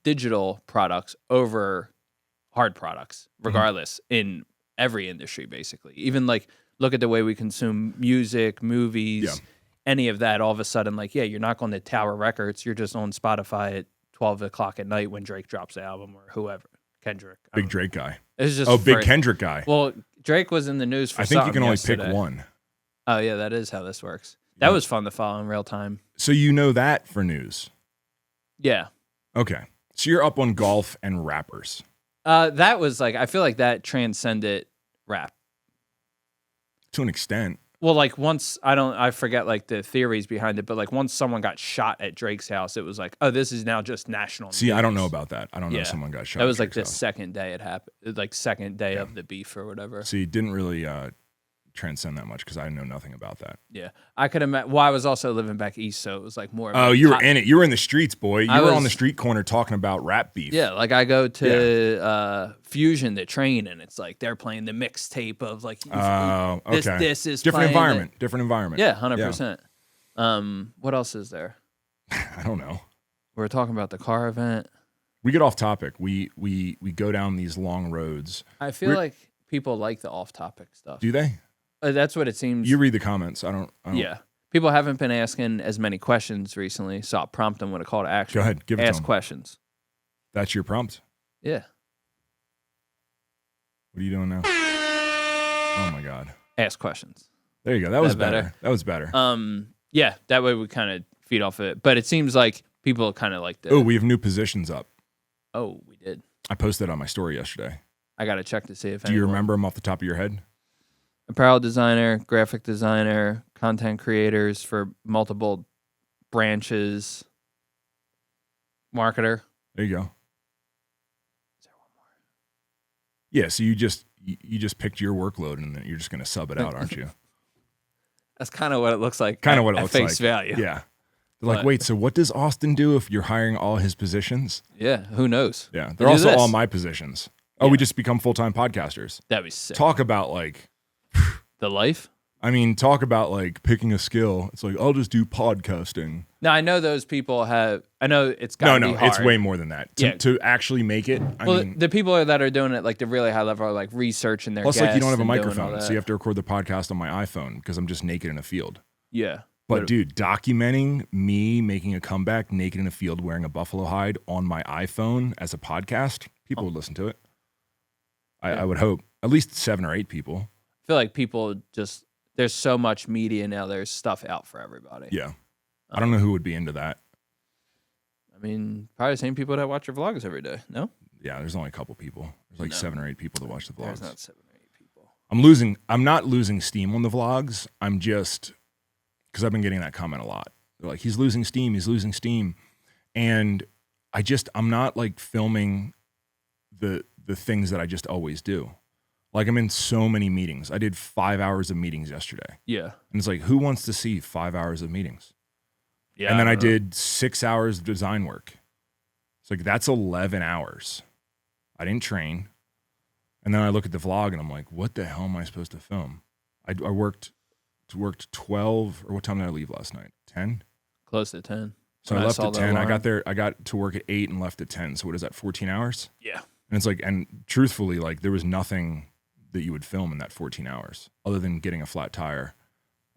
digital products over hard products, regardless, in every industry, basically. Even like look at the way we consume music, movies, any of that. All of a sudden, like, yeah, you're not going to Tower Records. You're just on Spotify at 12 o'clock at night when Drake drops the album or whoever. Kendrick. Big Drake guy. It's just big Kendrick guy. Well, Drake was in the news for I think you can only yesterday. pick one. Oh, yeah, that is how this works. That was fun to follow in real time. So you know that for news? Yeah. Okay. So you're up on golf and rappers. That was like, I feel like that transcended rap. To an extent. Well, like once, I forget like the theories behind it, but like once someone got shot at Drake's house, it was like, oh, this is now just national See, news. I don't know about that. I don't know if someone got shot. That was at like Drake's the house. second day it happened, like second day of the beef or whatever. See, it didn't really transcend that much because I know nothing about that. Yeah. I could imagine, well, I was also living back east, so it was like more. Oh, you were in it. You were in the streets, boy. You were on the street corner talking about rap beef. Yeah, like I go to Fusion to train, and it's like they're playing the mixtape of like, okay. This is different playing environment. Yeah, 100%. What else is there? I don't know. We're talking about the car event. We get off topic. We go down these long roads. I feel like people like the off-topic stuff. Do they? That's what it seems. You read the comments. I don't. Yeah. People haven't been asking as many questions recently, so I'll prompt them with a call to action. Go ahead. Give it to them. Ask questions. That's your prompt? Yeah. What are you doing now? Oh, my God. Ask questions. There you go. That was better. That was better. Yeah, that way we kind of feed off of it. But it seems like people kind of like the... Oh, we have new positions up. Oh, we did. I posted on my story yesterday. I got to check to see if Do you remember them off the top of your head? Apparel designer, graphic designer, content creators for multiple branches, marketer. There you go. Is there one more? Yeah, so you just picked your workload and then you're just going to sub it out, aren't you? That's kind of what it looks like. Kind of what it looks like. Face value. Yeah. They're like, wait, so what does Austin do if you're hiring all his positions? Yeah, who knows? Yeah, they're also all my positions. Oh, we just become full-time podcasters. That'd be sick. Talk about like... The life? I mean, talk about like picking a skill. It's like, I'll just do podcasting. Now, I know those people have... I know it's got to be hard. It's way more than that. To actually make it, I mean... The people that are doing it, like the really high level, are like researching their guests. Plus, like, you don't have a microphone, so you have to record the podcast on my iPhone because I'm just naked in a field. Yeah. But dude, documenting me making a comeback naked in a field wearing a buffalo hide on my iPhone as a podcast, people would listen to it. I would hope. At least 7 or 8 people. I feel like people just... There's so much media now. There's stuff out for everybody. Yeah. I don't know who would be into that. I mean, probably the same people that watch your vlogs every day. No? Yeah, there's only a couple people. There's like 7 or 8 people that watch the vlogs. There's not 7 or 8 people. I'm not losing steam on the vlogs. I'm just... Because I've been getting that comment a lot. They're like, he's losing steam. And I'm not like filming the things that I just always do. Like, I'm in so many meetings. I did 5 hours of meetings yesterday. Yeah. And it's like, who wants to see 5 hours of meetings? Yeah. And then I did 6 hours of design work. It's like, that's 11 hours. I didn't train. And then I look at the vlog and I'm like, what the hell am I supposed to film? I worked 12, or what time did I leave last night? 10? Close to 10. So I left at 10. I got to work at 8 and left at 10. So what is that, 14 hours? Yeah. And it's like, and truthfully, like, there was nothing that you would film in that 14 hours other than getting a flat tire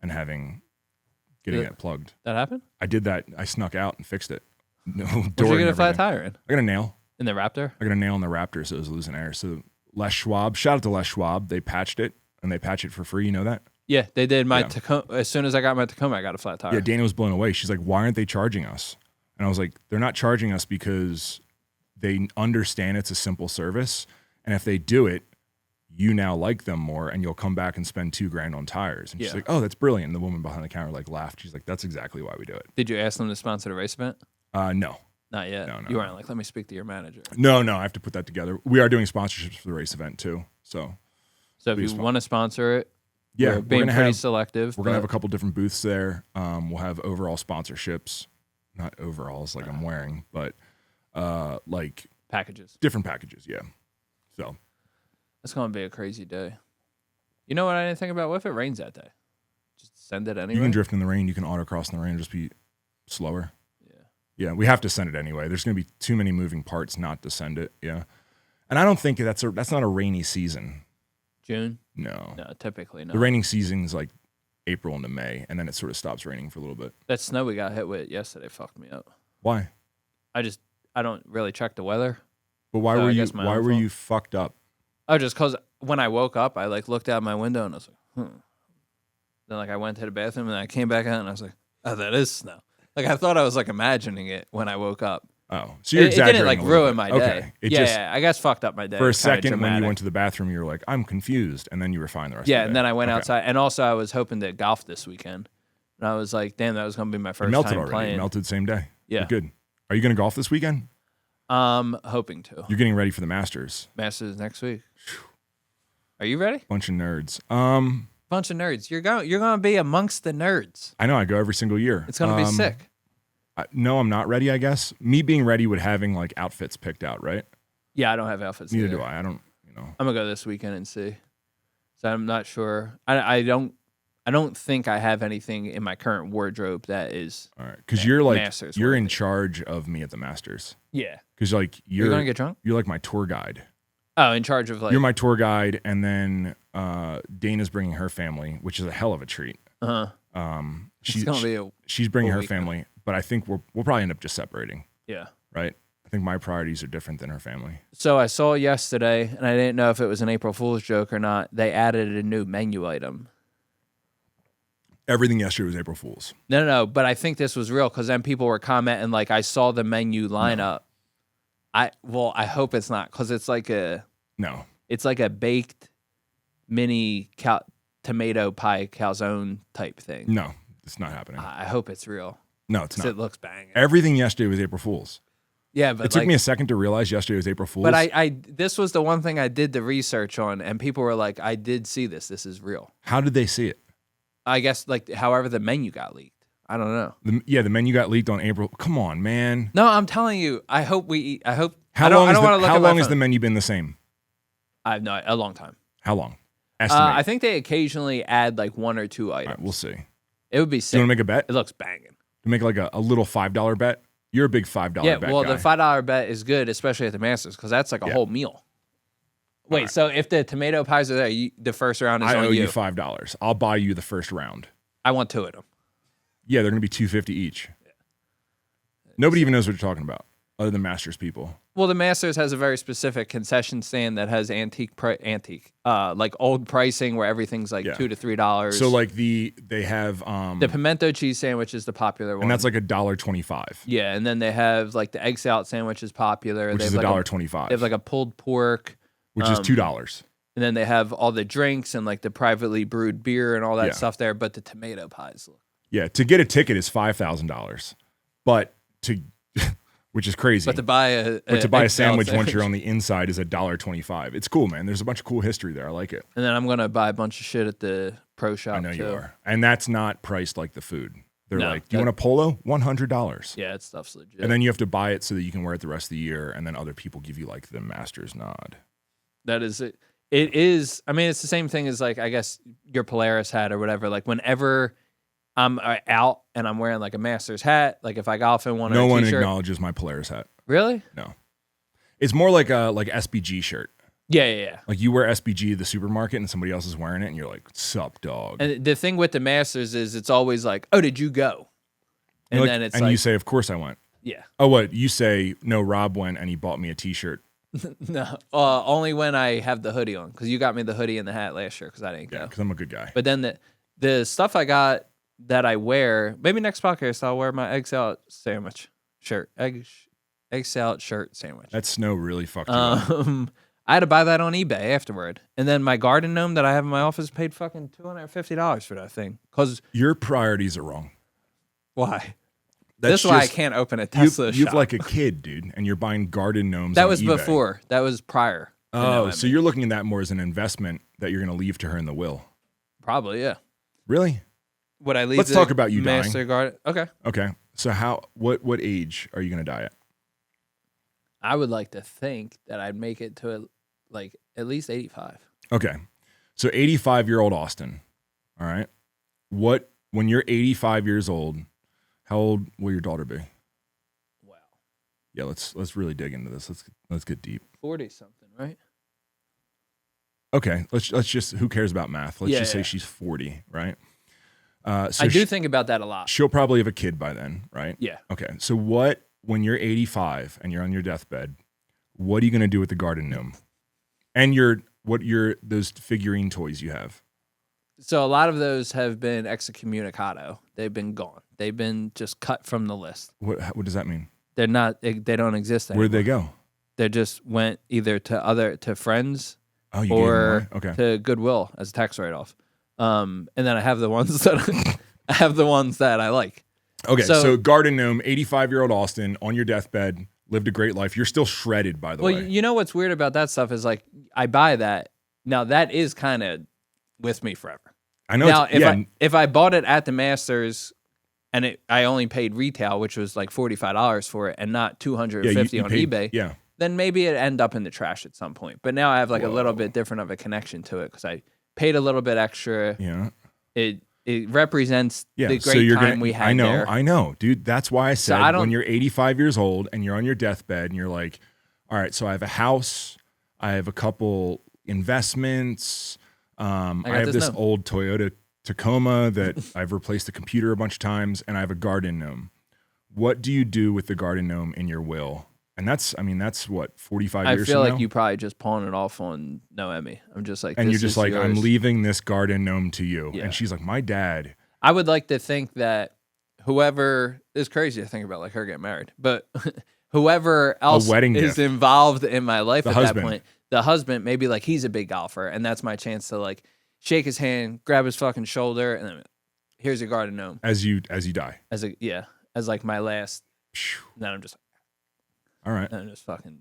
and getting it plugged. That happened? I did that. I snuck out and fixed it. No Where'd door. you get a flat tire in? I got a nail. In the Raptor? I got a nail in the Raptor, so it was losing air. So Les Schwab, shout out to Les Schwab. They patched it, and they patch it for free. You know that? Yeah, they did. My Tacoma. As soon as I got my Tacoma, I got a flat tire. Yeah, Dana was blown away. She's like, why aren't they charging us? And I was like, they're not charging us because they understand it's a simple service. And if they do it, you now like them more and you'll come back and spend $2,000 on tires. And she's like, oh, that's brilliant. And the woman behind the counter like laughed. She's like, that's exactly why we do it. Did you ask them to sponsor the race event? No. Not yet. No. You weren't like, let me speak to your manager. No, I have to put that together. We are doing sponsorships for the race event too. So if you want to sponsor it, yeah, we're being pretty selective. We're going to have a couple different booths there. We'll have overall sponsorships, not overalls like I'm wearing, but like packages, different packages. Yeah. So it's going to be a crazy day. You know what I didn't think about? What if it rains that day? Just send it anyway. You can drift in the rain. You can autocross in the rain and just be slower. Yeah, we have to send it anyway. There's going to be too many moving parts not to send it. Yeah, and I don't think that's not a rainy season. June? No, typically not. The raining season's like April into May, and then it sort of stops raining for a little bit. That snow we got hit with yesterday fucked me up. Why? I don't really check the weather. But why were you fucked up? Oh, just because when I woke up, I like looked out my window and I was like, Then like I went to the bathroom and I came back out and I was like, oh, that is snow. Like I thought I was like imagining it when I woke up. Oh, so you're exaggerating. It didn't like ruin my day. Okay. I guess fucked up my day. For a second when you went to the bathroom, you were like, I'm confused. And then you were fine the rest of the day. Yeah, and then I went outside. And also I was hoping to golf this weekend. And I was like, damn, that was going to be my first time already. playing. It melted same day. Yeah. You're good. Are you going to golf this weekend? Hoping to. You're getting ready for the Masters. Masters next week. Are you ready? Bunch of nerds. Bunch of nerds. You're going to be amongst the nerds. I know. I go every single year. It's going to be sick. No, I'm not ready, I guess. Me being ready would having like outfits picked out, right? Yeah, I don't have outfits. Neither do I. I don't, I'm going to go this weekend and see. So I'm not sure. I I don't think I have anything in my current wardrobe that is. All right, because you're like Masters you're in worthy. charge of me at the Masters. Yeah. Because like You're gonna get drunk? You're like my tour guide. Oh, in charge of like. You're my tour guide, and then Dana's bringing her family, which is a hell of a treat. She's gonna be she's bringing her week. family, but I think we'll probably end up just separating. Yeah. Right. I think my priorities are different than her family. So I saw yesterday, and I didn't know if it was an April Fool's joke or not. They added a new menu item. Everything yesterday was April Fool's. No, but I think this was real because then people were commenting like, I saw the menu lineup. I hope it's not because it's like a baked mini tomato pie calzone type thing. No, it's not happening. I hope it's real. No, it's not. It looks banging. Everything yesterday was April Fool's. Yeah, but it took me a second to realize yesterday was April Fool's. But I this was the one thing I did the research on, and people were like, I did see this. This is real. How did they see it? I guess like however the menu got leaked. I don't know. The menu got leaked on April. Come on, man. No, I'm telling you. I hope we eat. I hope. How long has the menu been the same? I have no. A long time. How long? Estimate. I think they occasionally add like 1 or 2 items. All right, we'll see. It would be sick. You want to make a bet? It looks banging. You make like a little $5 bet. You're a big $5 bet. Yeah, well, guy. the $5 bet is good, especially at the Masters, because that's like a whole meal. Wait, right. So if the tomato pies are there, the first round is on you. I owe you $5. I'll buy you the first round. I want 2 of them. Yeah, they're gonna be $2.50 each. Yeah. Nobody even knows what you're talking about, other than Masters people. Well, the Masters has a very specific concession stand that has like old pricing where everything's like $2 to $3. So like they have the pimento cheese sandwich is the popular one, and that's like $1.25. Yeah, and then they have like the egg salad sandwich is popular, which is $1.25. They have like a pulled pork, which is $2. And then they have all the drinks and like the privately brewed beer and all that stuff there. But the tomato pies look. Yeah, to get a ticket is $5,000, but which is crazy. But to buy a sandwich once you're on the inside is $1.25. It's cool, man. There's a bunch of cool history there. I like it. And then I'm gonna buy a bunch of shit at the pro shop. I know you are, and that's not priced like the food. They're like, "Do you want a polo? $100." Yeah, that stuff's legit. And then you have to buy it so that you can wear it the rest of the year, and then other people give you like the Masters nod. That is it. It is. I mean, it's the same thing as like I guess your Polaris hat or whatever. Like whenever I'm out and I'm wearing like a Masters hat, like if I golf in one, no or a one t-shirt. acknowledges my Polaris hat. Really? No, it's more like a SBG shirt. Yeah. Like you wear SBG at the supermarket and somebody else is wearing it, and you're like, "Sup, dog." And the thing with the Masters is it's always like, "Oh, did you go?" And then it's and like, you say, "Of course I went." Yeah. Oh, what you say? No, Rob went and he bought me a T-shirt. No, only when I have the hoodie on, because you got me the hoodie and the hat last year because I didn't go. Yeah, because I'm a good guy. But then the stuff I got that I wear, maybe next podcast I'll wear my egg salad sandwich shirt, egg salad shirt sandwich. That snow really fucked you up. I had to buy that on eBay afterward, and then my garden gnome that I have in my office paid fucking $250 for that thing. Cause your priorities are wrong. Why? That's this is why I can't open a Tesla shop. You've like a kid, dude, and you're buying garden gnomes. That on was eBay. before. That was prior. Oh, so you're looking at that more as an investment that you're going to leave to her in the will. Probably, yeah. Really? Would I leave? Let's talk about you master dying. Garden. Okay. Okay. So what age are you going to die at? I would like to think that I'd make it to like at least 85. Okay. So 85-year-old Austin. All right. When you're 85 years old, how old will your daughter be? Wow. Yeah, let's really dig into this. Let's get deep. 40 something, right? Okay, let's just, who cares about math? Let's just say she's 40, right? So I do think about that a lot. She'll probably have a kid by then, right? Yeah. Okay, so when you're 85 and you're on your deathbed, what are you going to do with the garden gnome? And those figurine toys you have? So a lot of those have been excommunicado. They've been gone. They've been just cut from the list. What does that mean? They're not. They don't exist anymore. Where'd they go? They just went either to friends or to Goodwill as a tax write-off. And then I have the ones that I like. Okay, so garden gnome, 85-year-old Austin on your deathbed, lived a great life. You're still shredded, by the way. Well, you know what's weird about that stuff is like I buy that. Now that is kind of with me forever. I know. Now, if I bought it at the Masters and I only paid retail, which was like $45 for it, and not $250 on eBay, then maybe it end up in the trash at some point. But now I have like a little bit different of a connection to it because I paid a little bit extra. Yeah. it represents Yeah, the so great you're time we had there. I know, dude. That's why I said I don't- when you're 85 years old and you're on your deathbed and you're like, all right, so I have a house, I have a couple investments, I have this old Toyota Tacoma that I've replaced the computer a bunch of times, and I have a garden gnome. What do you do with the garden gnome in your will? And that's what, 45 years I feel from like now? you probably just pawn it off on Noemi. I'm just like, And this you're just is like, yours. I'm leaving this garden gnome to you. Yeah. And she's like, my dad. I would like to think that whoever is crazy to think about, like her getting married, but whoever else wedding is gift. involved in my life The at husband. that point, the husband, maybe like he's a big golfer, and that's my chance to like shake his hand, grab his fucking shoulder, and then here's your garden gnome As you die. as like my last. Phew. Then I'm just All right. then I'm just fucking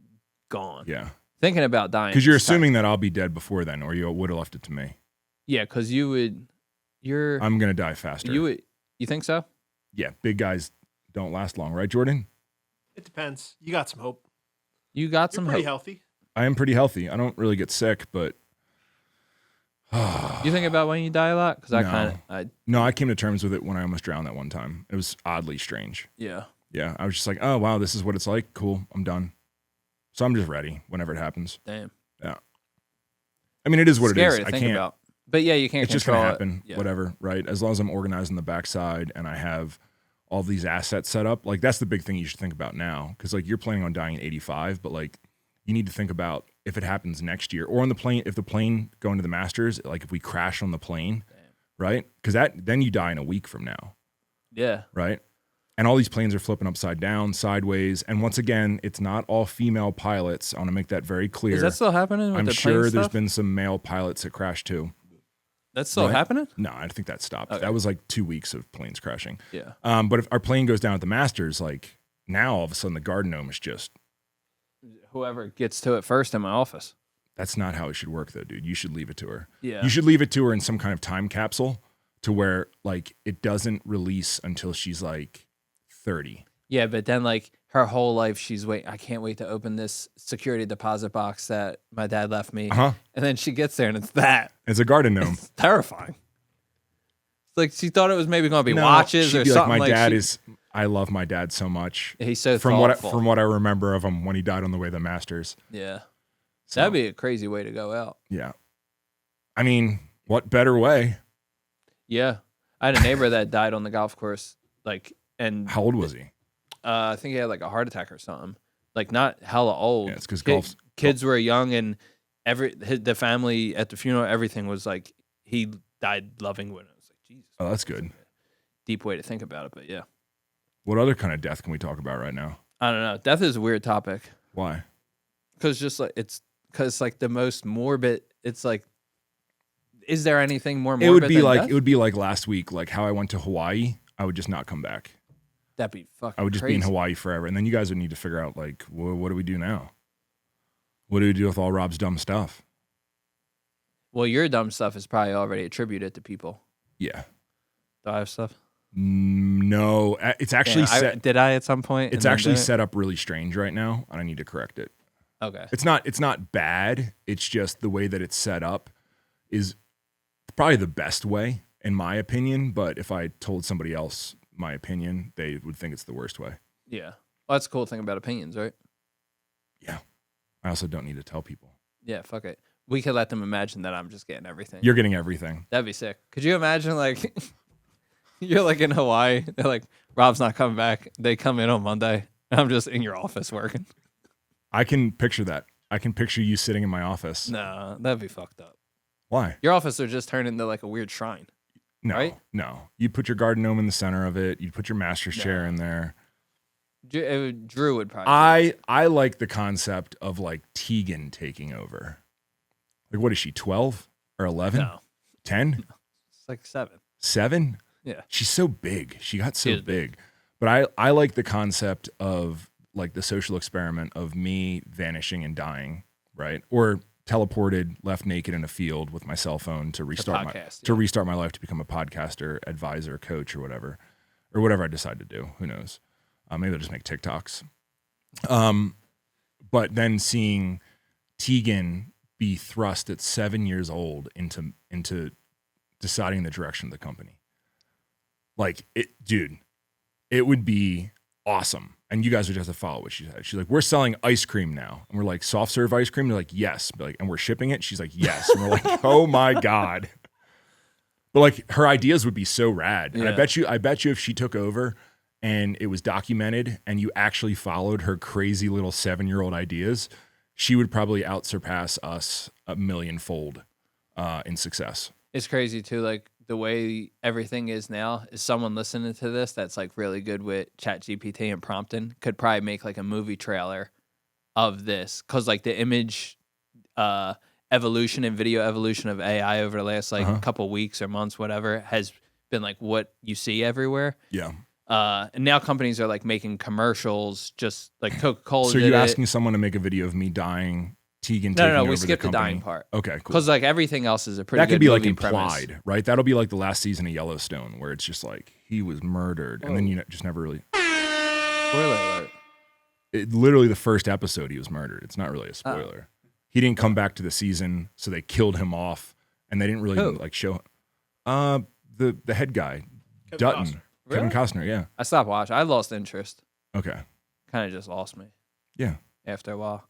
gone. Yeah. Thinking about dying Because you're is tough. assuming that I'll be dead before then, or you would have left it to me. Yeah, because you're I'm going to die faster. you think so? Yeah. Big guys don't last long, right, Jordan? It depends. You got some hope. You got You're some pretty hope. healthy. I am pretty healthy. I don't really get sick, but You think about when you die a lot? Because I no, I came to terms with it when I almost drowned that one time. It was oddly strange. yeah. Yeah. I was just like, oh, wow, this is what it's like. Cool. I'm done. So I'm just ready whenever it happens. Damn. Yeah. I mean, it is what Scary it is. to I think can't. about. But yeah, you can't It's just going control to happen. it. Yeah. Whatever. Right. As long as I'm organized on the backside and I have all these assets set up, like that's the big thing you should think about now. Cause like you're planning on dying at 85, but like you need to think about if it happens next year or on the plane, if the plane going to the Masters, like if we crash on the plane, right? Cause then you die in a week from now. Yeah. Right. And all these planes are flipping upside down, sideways. And once again, it's not all female pilots. I want to make that very clear. Is that still happening? With I'm the sure plane there's stuff? been some male pilots that crashed too. That's still Right? happening? No, I think that stopped. Okay. That was like 2 weeks of planes crashing. Yeah. But if our plane goes down at the Masters, like now all of a sudden the garden gnome is just, Whoever gets to it first in my office. that's not how it should work though, dude. You should leave it to her. Yeah. You should leave it to her in some kind of time capsule to where like it doesn't release until she's like 30. Yeah, but then like her whole life she's waiting. I can't wait to open this security deposit box that my dad left me. Uh-huh. And then she gets there and it's that. It's a garden gnome. It's terrifying. It's like she thought it was maybe going to be No, watches she'd or be something. like, my dad she- is, I love my dad so much. He's so From thoughtful. what I remember of him when he died on the way to the Masters. Yeah. So, That'd be a crazy way to go out. yeah. I mean, what better way? Yeah. I had a neighbor that died on the golf course. Like, and How old was he? I think he had like a heart attack or something. Like not hella old. Yeah, it's 'cause kids were young, and the family at the funeral, everything was like he died loving when it was like Jesus. Oh, that's good. Deep way to think about it, but yeah, What other kind of death can we talk about right now? I don't know. Death is a weird topic Why? because because like the most morbid. It's like, is there anything more morbid? It would be than like death? it would be like last week, like how I went to Hawaii. I would just not come back. That'd be fucking. I would just crazy. be in Hawaii forever, and then you guys would need to figure out like, what do we do now? What do we do with all Rob's dumb stuff? Well, your dumb stuff is probably already attributed to people. Yeah. Do I have stuff? No, it's actually Yeah, set. did I at some point? It's and then actually didn't? set up really strange right now, and I need to correct it. Okay. It's not bad. It's just the way that it's set up is probably the best way, in my opinion. But if I told somebody else my opinion, they would think it's the worst way. Yeah. Well, that's the cool thing about opinions, right? Yeah. I also don't need to tell people. Yeah, fuck it. We could let them imagine that I'm just getting everything. You're getting everything. That'd be sick. Could you imagine, like, you're like in Hawaii, they're like, Rob's not coming back. They come in on Monday, and I'm just in your office working. I can picture that. I can picture you sitting in my office. No, that'd be fucked up. Why? Your office would just turn into like a weird shrine. No, Right? no. You'd put your garden gnome in the center of it. You'd put your master's chair in there. Drew would probably. I like the concept of like Tegan taking over. Like, what is she, 12 or 11? No, 10? it's like 7. 7? Yeah. She's so big. She got so She is big. But I like the concept of like the social experiment of me vanishing and dying, right? Or teleported, left naked in a field with my cell phone to restart podcast, my life to become a podcaster, advisor, coach, or whatever I decide to do. Who knows? Maybe I'll just make TikToks. But then seeing Tegan be thrust at 7 years old into deciding the direction of the company. Like it, dude, it would be awesome. And you guys would just have to follow what she said. She's like, we're selling ice cream now. And we're like, soft serve ice cream? They're like, yes. Like, and we're shipping it? She's like, yes. And we're like, oh my God. But like her ideas would be so rad. And I bet you if she took over and it was documented and you actually followed her crazy little 7-year-old ideas, she would probably outsurpass us a millionfold in success. It's crazy too. Like the way everything is now is someone listening to this that's like really good with ChatGPT and prompting could probably make like a movie trailer of this. Cause like the image, evolution and video evolution of AI over the last like couple weeks or months, whatever, has been like what you see everywhere. Yeah. And now companies are like making commercials, just like Coca-Cola. So you're asking someone to make a video of me dying, Tegan taking over the company? No, we skipped the dying part. Okay, cool. Because like everything else is a pretty that good could be like movie implied, premise. right? That'll be like the last season of Yellowstone where it's just like he was murdered, and then you just never really. Spoiler alert. Literally the first episode he was murdered. It's not really a spoiler. He didn't come back to the season, so they killed him off, and they didn't really like show the head guy, Kevin Dutton, Costner. Kevin Costner. Yeah. I stopped watching. I lost interest. Okay. Kind of just lost me. Yeah. After a while,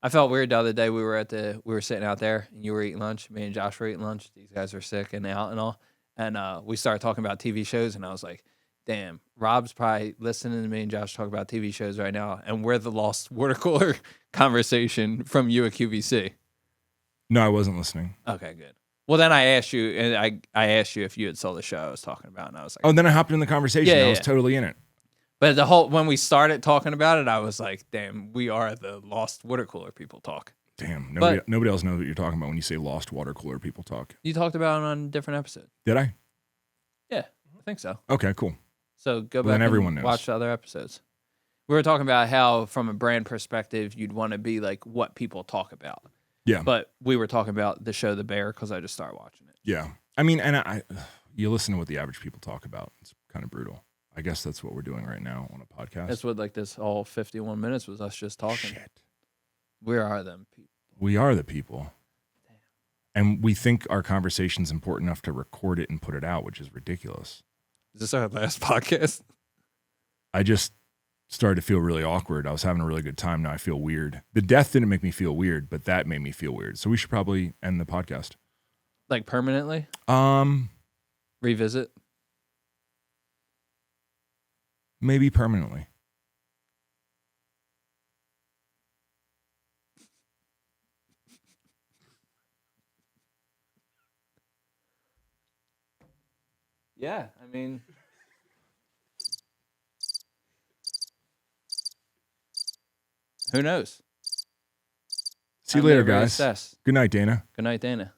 I felt weird the other day. We were sitting out there, and you were eating lunch. Me and Josh were eating lunch. These guys were sick and out and all, and we started talking about TV shows, and I was like, "Damn, Rob's probably listening to me and Josh talk about TV shows right now, and we're the lost water cooler conversation from you at QVC." No, I wasn't listening. Okay, good. Well, then I asked you, and I asked you if you had saw the show I was talking about, and I was like, Oh, then I hopped in the conversation. Yeah, I was totally in it. But when we started talking about it, I was like, damn, we are the lost water cooler people talk. Damn, nobody else knows what you're talking about when you say lost water cooler people talk. You talked about it on a different episode. Did I? Yeah, I think so. Okay, cool. So go Well, then back everyone and knows. watch the other episodes. We were talking about how, from a brand perspective, you'd want to be like what people talk about. Yeah. But we were talking about the show The Bear because I just started watching it. Yeah. I mean, and you listen to what the average people talk about. It's kind of brutal. I guess that's what we're doing right now on a podcast. That's what like this whole 51 minutes was us just talking. Shit. We are them people. We are the people. Damn. And we think our conversation's important enough to record it and put it out, which is ridiculous. Is this our last podcast? I just started to feel really awkward. I was having a really good time. Now I feel weird. The death didn't make me feel weird, but that made me feel weird. So we should probably end the podcast. Like permanently? Revisit? Maybe permanently. Yeah, I mean, who knows? See you later, guys. Good night, Dana. Good night, Dana.